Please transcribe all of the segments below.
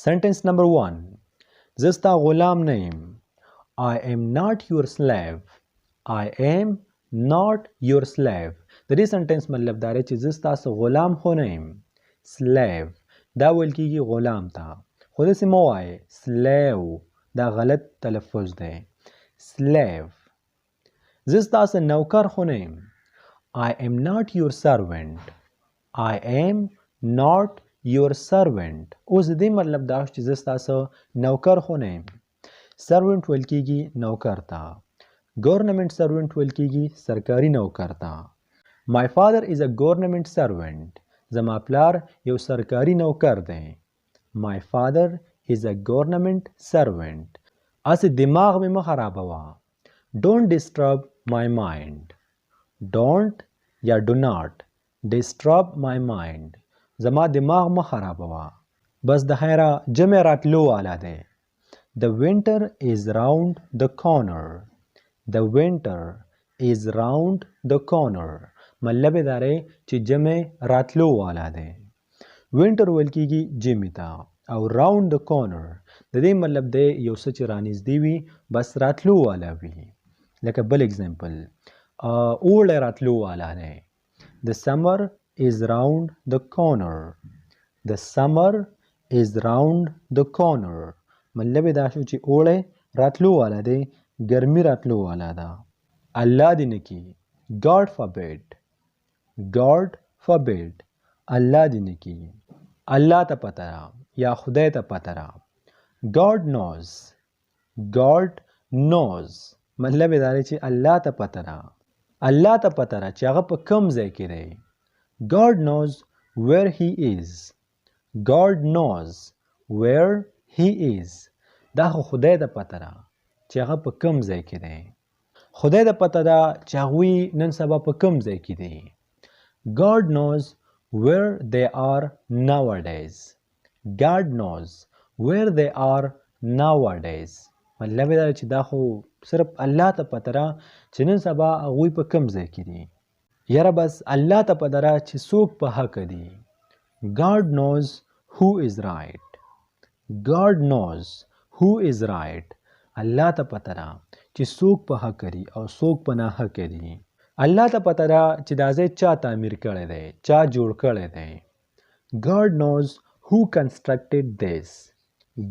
Sentence number 1. زستا غلام نه یم. I am not your slave. I am not your slave. د دې سنټنس مطلب دا دی چې زه ستاسو غلام خو نه یم. slave دا ویل کېږي غلام ته. خو داسې مه وایئ slave دا غلط تلفظ دی. slave. زه ستاسو نوکر خو نه یم. I am not your servant. I am not your servant. اوس د دې مطلب دا چې زه ستاسو نوکر خو نه یم. servant ویل کېږي نوکر ته. government servant ویل کېږي سرکاري نوکر ته. My father is a government servant. زما پلار یو سرکاري نوکر دی. My father is a government servant. اسې دماغ مې مه خرابوه. Don't disturb my mind. Don't یا do not disturb my mind. زما دماغ مه خرابوه. بس د خیره جمع راتلو والا دی. The winter is round the corner. The winter is round the corner. مطلب دا دی چې جمع راتلو والا دی. winter ویل کېږي ژمي ته او round the corner د دې مطلب دی یو څه چې رانږدې وي بس راتلو والا وي. لکه بل اگزامپل اوړی راتلو والا دی. The summer is round the corner. The summer is round the corner. مطلب دا شو چې اوړی راتلو والا دی ګرمي راتلو والا ده. الله دې نه کړي. God forbid. God forbid. الله دې نه کړي. الله ته پته ده یا خدای ته پته ده. God knows. God knows. مطلب دا دی چې الله ته پته ده. الله ته پته ده چې هغه په کوم ځای کې دی. God knows where he is. God knows where he is. دا خو خدای ته پته ده چې هغه په کوم ځای کې دی. خدای ته پته ده چې هغوی نن سبا په کوم ځای کې دي. God knows where they are nowadays. God knows where they are nowadays. مطلب دا چې دا خو صرف الله ته پته ده چې نن سبا هغوی په کوم ځای کې دي. یاره بس الله ته پته ده چې څوک په حق دي. God knows who is right. God knows who is right. الله ته پته ده چې څوک په حق دي او څوک په ناحق دي. الله ته پته ده چې دا ځای چا تعمیر کړی دی چا جوړ کړی دی. God knows who constructed this.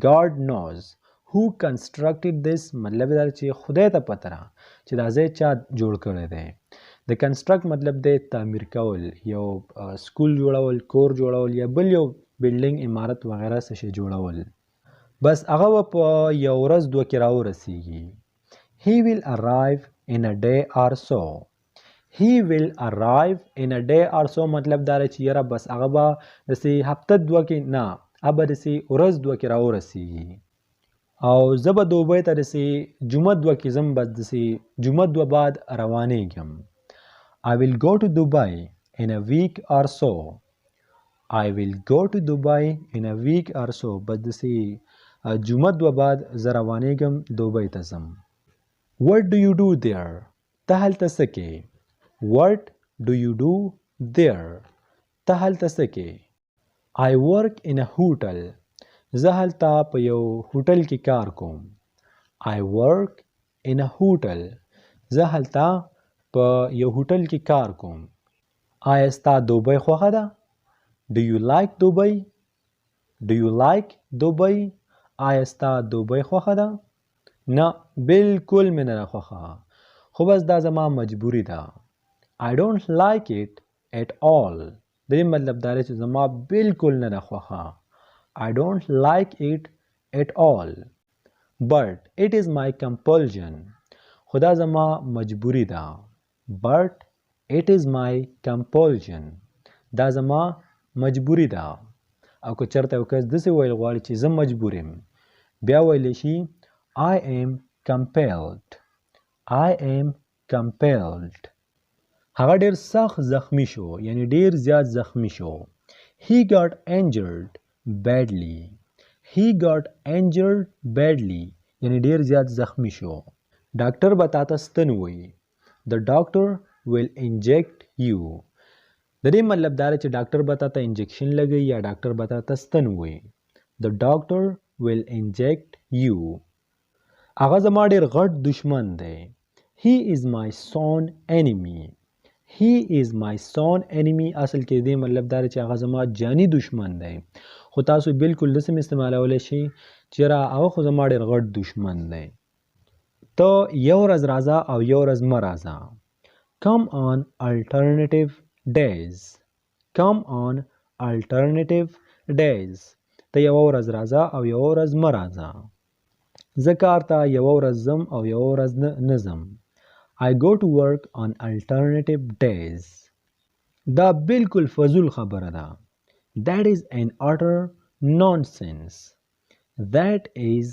God knows who constructed this. مطلب دا چې خدای ته پته ده چې دا ځای چا جوړ کړی دی. د کنسټرکټ مطلب دی تعمیر کول، یو سکول جوړول، کور جوړول یا بل یو بلډینګ عمارت وغیره څه شی جوړول. بس هغه به په یو ورځ دوه کې راورسیږي. He will arrive in a day or so. He will arrive in a day or so مطلب دا دی چې یاره بس هغه به داسې هفته دوه کې نه هغه به داسې ورځ دوه کې راورسیږي. او زه به دوبۍ ته داسې جمعه دوه کې ځم، بس داسې جمعه دوه بعد روانېږم. I will go to Dubai in a week or so. I will go to Dubai in a week or so. بس داسې جمعه دوه بعد زه روانېږم دوبۍ ته ځم. What do you do there? ته هلته څه کې؟ What do you do there? ته هلته څه کې؟ I work in a hotel. زه هلته په یو هوټل کې کار کوم. I work in a hotel. زه هلته په یو هوټل کې کار کوم. آیا ستا دوبۍ خوښه ده؟ Do you like Dubai? Do you like Dubai? آیا ستا دوبۍ خوښه ده؟ نه بالکل مې نه خوښه، خو بس دا زما مجبوري ده. I don't like it at all. د دې مطلب دا دی چې زما بالکل نه خوښه. I don't like it at all. But it is my compulsion. خو دا زما مجبوري ده. But it is my compulsion. دا زما مجبوري ده. او که چېرته یو کس داسې ویل غواړي چې زه مجبور یم، بیا ویلی شي I am compelled. I am compelled. هغه ډېر سخت زخمی شو، یعنی ډېر زیات زخمی شو. He got injured badly. He got injured badly. یعنی ډېر زیات زخمی شو. ډاکټر به تا ته ستن ووهي. The doctor will inject you. د دې مطلب دا دی چې ډاکټر به تا ته انجکشن لګوي یا ډاکټر به تا ته ستن ووهي. the doctor will inject you. هغه زما ډېر غټ دشمن دی. He is my sworn enemy. He is my sworn enemy اصل کې دې مطلب دا چې هغه زما جانی دشمن دی. خو تاسو بالکل داسې استعمالولی شئ چې را هغه خو زما ډېر غټ دشمن دی. ته یو ورځ راځه او یو ورځ مه راځه. Come on alternative days. Come on alternative days. ته یو ورځ راځه او یو ورځ مه راځه. زه کار ته یو ورځ ځم او یو ورځ نه ځم. I go to work on alternative days. دا بالکل فضول خبره ده. That is an utter nonsense. That is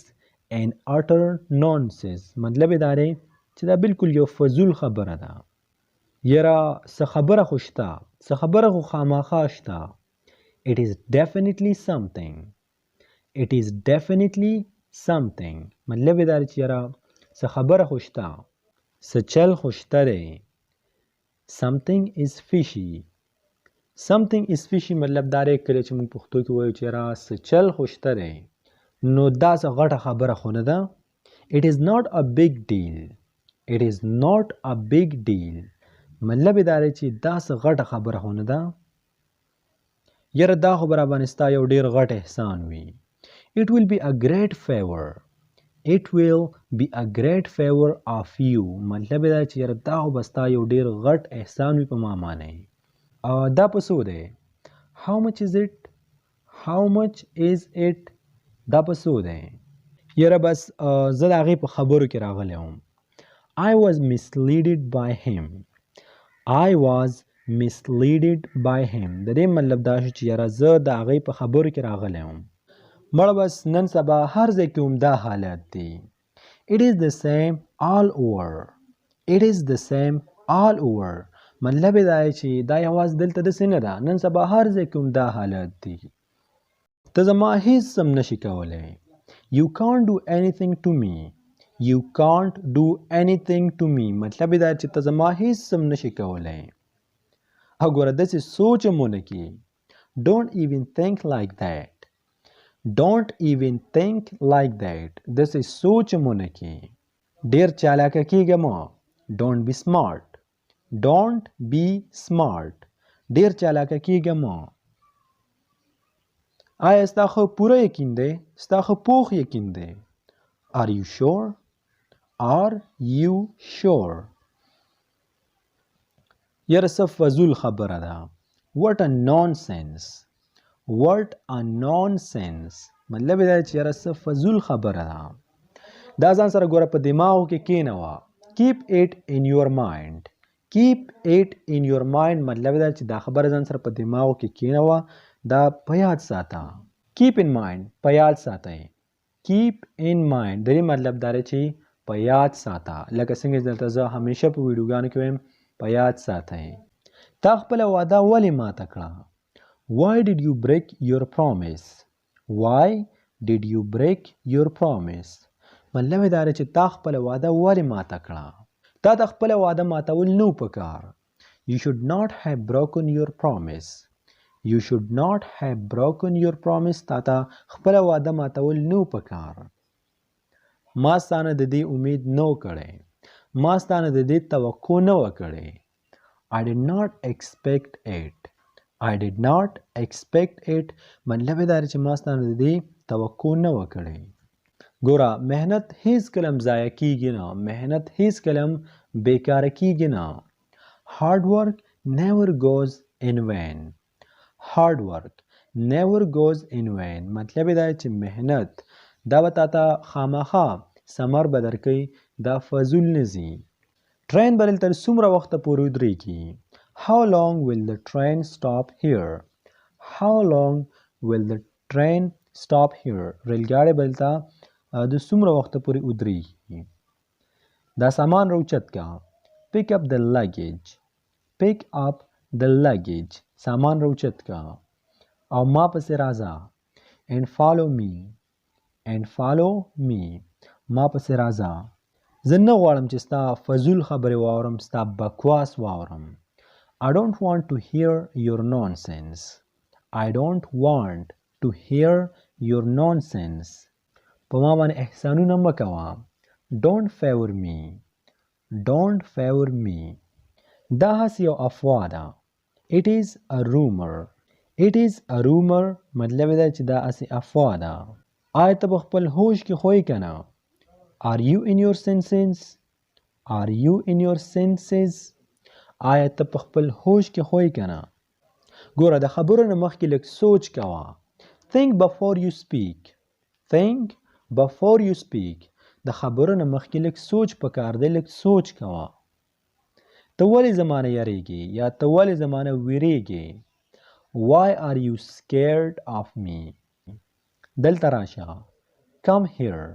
an utter nonsense. مطلب دا دی چې دا بالکل یو فضول خبره ده. یاره څه خبره خو شته، څه خبره خو خامخا شته. It is definitely something. It is definitely something. مطلب دا دی چې یاره څه خبره خو شته، څه چل خو شته دی. Something is fishy. Something is fishy مطلب دا دی کله چې موږ پښتو کې وایو چې یاره څه چل خو شته دی نو دا څه غټه خبره خو نه ده. It is not a big deal. It is not a big deal. مطلب دا دی چې دا څه غټه خبره خو نه ده. یاره دا خو به راباندې ستا یو ډېر غټ احسان وي. It will be a great favor. It will be a great favor of you. مطلب دا چې یاره دا خو به ستا یو ډېر غټ احسان وي په ما باندې. دا په څو دی؟ How much is it? How much is it? دا په څو دی؟ یاره بس زه د هغې په خبرو کې راغلی وم. I was misleaded by him. I was misleaded by him. د دې مطلب دا شو چې یاره زه د هغې په خبرو کې راغلی وم. مړه بس نن سبا هر ځای کې همدا حالت دی. It is the same all over. It is the same all over. مطلب دا دی چې دا یوازې دلته داسې نه ده، نن سبا هر ځای کې همدا حالت دی. ته زما هیڅ هم نشي کولی. You can't do anything to me. You can't do anything to me. مطلب دا چې ته زما هیڅ هم نشي کولی. او ګوره داسې سوچ هم ونه کړي. Don't even think like that. Don't even think like that. داسې سوچ هم ونه کړي. ډېر چالاکه کېږه مه. Don't be smart. Don't be smart. ډېر چالاکه کېږه مه. آیا ستا خو پوره یقین دی؟ ستا خو پوخ یقین دی؟ Are you sure? Are you sure? یاره څه فضول خبره ده. What a nonsense. What a nonsense. مطلب دا چې یاره څه فضول خبره ده. دا ځان سره ګوره په دماغو کې کېنوه. Keep it in your mind. Keep it in your mind. مطلب دا چې دا خبره ځان سره په دماغو کې کېنوه. دا په یاد ساته. Keep in mind. په یاد ساتئ. Keep in mind. د دې مطلب دا دی چې په یاد ساته. لکه څنګه چې دلته زه همیشه په ویډیوګانو کې وایم په یاد ساتئ. تا خپله وعده ولې ماته کړه؟ Why did you break your promise? Why did you break your promise? مطلب دا دی چې تا خپله وعده ولې ماته کړه؟ تا ته خپله وعده ماتول نه پکار. You should not have broken your promise. You should not have broken your promise. تا ته خپله وعده ماتول نه پکار. ما ستانه د دې امید نه کړی. ما ستانه د دې توقع نه وکړی. I did not expect it. I did not expect it. مطلب دا دی چې ما ستانه د دې توقع نه وکړی. ګوره محنت هیڅ کله ضایع کیږي نه. محنت هیڅ کله بیکاره کیږي نه. Hard work never goes in vain. Hard work never goes in vain. مطلب دا چې محنت دا به تا ته خامخا ثمر به درکوي. دا فضول نه ځي. ټرین به دلته څومره وخته پورې ودرېږي؟ How long will the train stop here? How long will the train stop here? ریلګاډی به دلته د څومره وخته پورې ودرېږي؟ دا سامان راوچت کا. Pick up the luggage. Pick up the luggage. سامان راوچت کا. او ما پسې راځه. And follow me. And follow me. ما پسې راځه. زه نه غواړم چې ستا فضول خبرې واورم، ستا بکواس واورم. I don't want to hear your nonsense. I don't want to hear your nonsense. په ما باندې احسانونه مه کوه. Don't favor me. Don't favor me. دا هسې یو افوا ده. It is a rumor. It is a rumor مطلب دا چې دا هسې افوا ده. آیا ته په خپل هوش کې خوی که نه؟ Are you in your senses? Are you in your senses? آیا ته په خپل هوش کې خوی که نه؟ ګوره د خبرو نه مخکې لږ سوچ کوه. Think before you speak. Think before you speak. د خبرو نه مخکې لږ سوچ پکار دی، لږ سوچ کوه. ته ولې زما نه یریږې یا ته ولې زما نه ویریږې؟ Why are you scared of me? دلته راشه. Come here.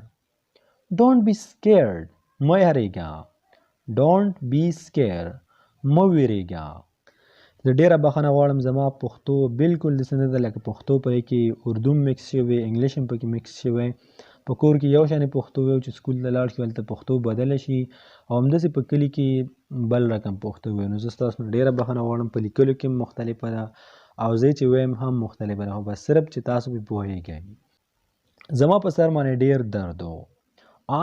Don't be scared. مه یریږه. Don't be scared. مه ویریږه. زه ډیره بخښنه غواړم زما پښتو بالکل داسې نه ده لکه پښتو پکې کې اردو مکس شوی، انګلیش هم پکې مکس شوی. په کور کې یو شانې پښتو وي چې سکول ته لاړ شو هلته پښتو بدله شي او همداسې په کلي کې بل رقم پښتو وي. نو زه ستاسو نه ډیره بخښنه غواړم. په لیکلو کې هم مختلفه ده او زه چې وایم هم مختلفه ده، خو بس صرف چې تاسو پې پوهیږئ. زما په سر باندې ډیر درد و.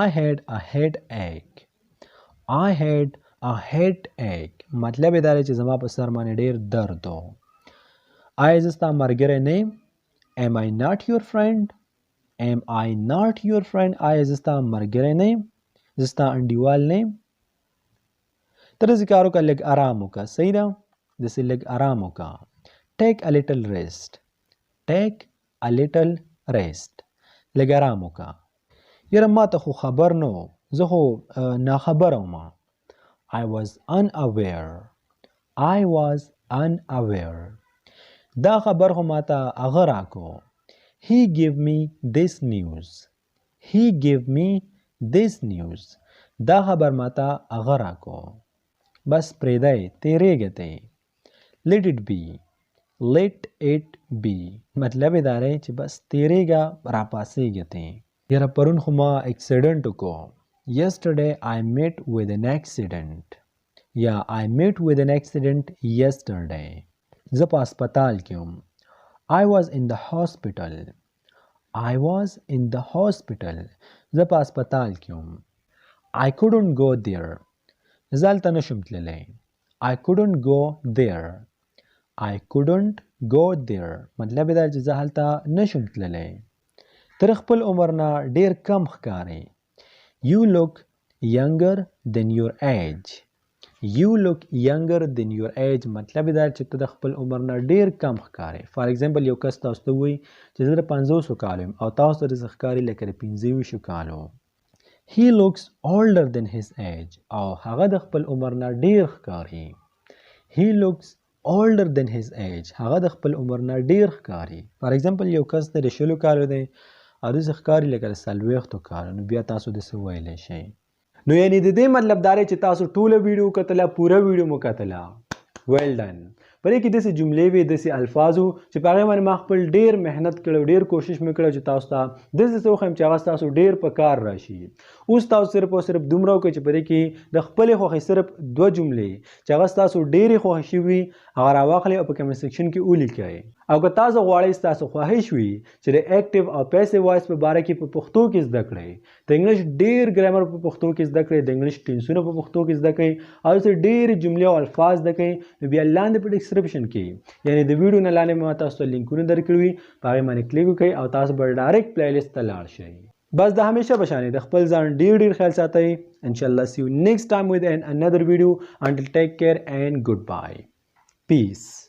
I had a headache. I had a headache. مطلب یې دا دی چې زما په سر باندې ډیر درد و. آیا زه ستا ملګری نه یم؟ Am I not your friend? Am I not your friend? آیا زه ستا ملګری نه یم؟ زه ستا انډیوال نه یم؟ ته داسې کار وکړه، لږ ارام وکړه. صحیح ده؟ داسې لږ ارام وکړه. Take a little rest. Take a little rest. لږ ارام وکړه. یاره ما ته خو خبر نه و، زه خو ناخبره وم. I was unaware. I was unaware. دا خبر خو ما ته هغه راکو. He gave me this news. He gave me this news. دا خبر ما ته هغه راکو. بس پرېږدی، تېرېږه ته. Let it be. Let it be. مطلب یې دا دی چې بس تېرېږه، راپاسېږه ته. یاره پرون خو ما اکسیډنټ وکړو. Yesterday I met with an accident. Yeah, I met with an accident yesterday. زه په هسپتال کې وم. I was in the hospital. I was in the hospital. زه په هسپتال کې وم. I couldn't go there. زه هلته نشم تللی. I couldn't go there. I couldn't go there. مطلب یې دا چې زه هلته نشم تللی. تر خپل عمر نه ډیر کم ښکارې. You look younger than your age. You look younger than your age. مطلب دا چې ته د خپل عمر نه ډیر کم ښکارې. فار ایگزامپل یو کس تاسو ته وایي چې زه د 50 کالو یم او تاسو ته داسې ښکاري لکه د 25 کالو. He looks older than his age. او هغه د خپل عمر نه ډیر ښکاري. He looks older than his age. هغه د خپل عمر نه ډیر ښکاري. فار ایگزامپل یو کس ته د 20 کالو دی او داسې ښکاري لکه د 40 کالو، نو بیا تاسو داسې ویلی شئ. نو یعنی د دې مطلب دا دی چې تاسو ټوله ویډیو کتله، پوره ویډیو مو کتله. ویل ډن. په دې کې داسې جملې وې، داسې الفاظ وو چې په هغې باندې ما خپل ډېر محنت کړی، ډېر کوشش مې کړی چې تاسو ته داسې څه وښیم چې هغه ستاسو ډېر په کار راشي. اوس تاسو صرف او صرف دومره وکړئ چې په دې کې د خپلې خوښې صرف 2 جملې چې هغه ستاسو ډېرې خوښې شوي هغه راواخلئ او په کمنټ سیکشن کې ولیکئ. او که تاسو غواړئ ستاسو خواهش وي چې د اکټیو او پیسیو وایس په باره کې په پښتو کې زده کړئ، د انګلیش ډېر ګرامر په پښتو کې زده کړئ، د انګلیش ټینسونه په پښتو کې زده کړئ او داسې ډېرې جملې او الفاظ زده کړئ، نو بیا لاندې په ډسکرپشن کې یعنی د ویډیو نه لاندې ما تاسو ته لینکونه درکړي وي، په هغې باندې کلیک وکړئ او تاسو به ډایرکټ پلی لیست ته لاړ شئ. بس د همیشه په شانې د خپل ځان ډېر ډېر خیال ساتئ. انشاءالله see you next time with another video. Until take care and goodbye. Peace.